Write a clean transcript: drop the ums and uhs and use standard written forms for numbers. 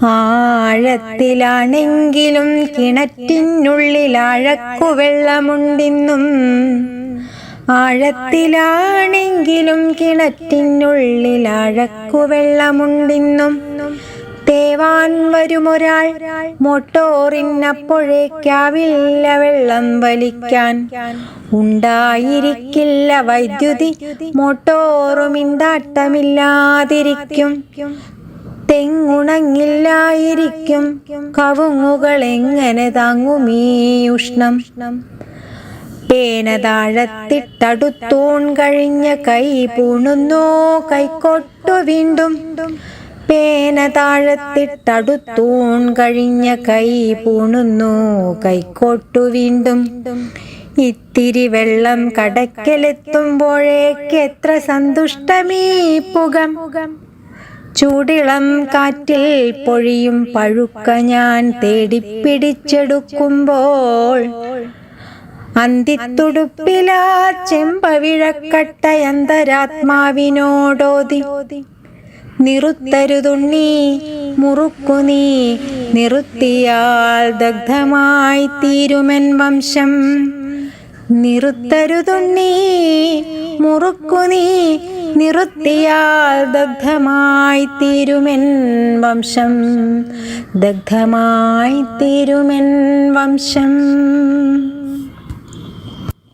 ആഴത്തിലാണെങ്കിലും കിണറ്റിനുള്ളിൽ ആഴക്കുവെള്ളമുണ്ടിന്നും. ആഴത്തിലാണെങ്കിലും കിണറ്റിനുള്ളിൽ ആഴക്കുവെള്ളമുണ്ടിന്നും. തേവാൻ വരുമൊരാൾ മോട്ടോറിനപ്പോഴേക്കാവില്ല വെള്ളം വലിക്കാൻ. ഉണ്ടായിരിക്കില്ല വൈദ്യുതി, മോട്ടോറും ഇണ്ടാട്ടമില്ലാതിരിക്കും. തെങ്ങുണങ്ങില്ലായിരിക്കും, കവുങ്ങുകൾ എങ്ങനെ താങ്ങുമീ ഉഷ്ണം. പേന താഴത്തിട്ടടുത്തൂൺ കഴിഞ്ഞ കൈ പൂണുന്നു കൈക്കോട്ടു വീണ്ടും. പേന താഴത്തിട്ടടുത്തൂൺ കഴിഞ്ഞ കൈ പൂണുന്നു കൈക്കോട്ടു വീണ്ടും. ഇത്തിരി വെള്ളം കടക്കലെത്തുമ്പോഴേക്ക് എത്ര സന്തുഷ്ടമീ പുകം. ചൂടിളം കാറ്റിൽ പൊഴിയും പഴുക്ക ഞാൻ തേടിപ്പിടിച്ചെടുക്കുമ്പോൾ. അന്തിത്തുടുപ്പിലാ ചെമ്പവിഴക്കട്ടയന്തരാത്മാവിനോടോതി. നിറുത്തരുതുണ്ണീ മുറുക്കു നീ, നിറുത്തിയാൽ ദഗ്ധമായി തീരുമെൻ വംശം. നിറുത്തരുതുണ്ണീ മുറുക്കു നീ, നിറുത്തിയാൽ ദഗ്ധമായി തീരുമെൻ വംശം. ദഗ്ധമായി തീരുമെൻ വംശം.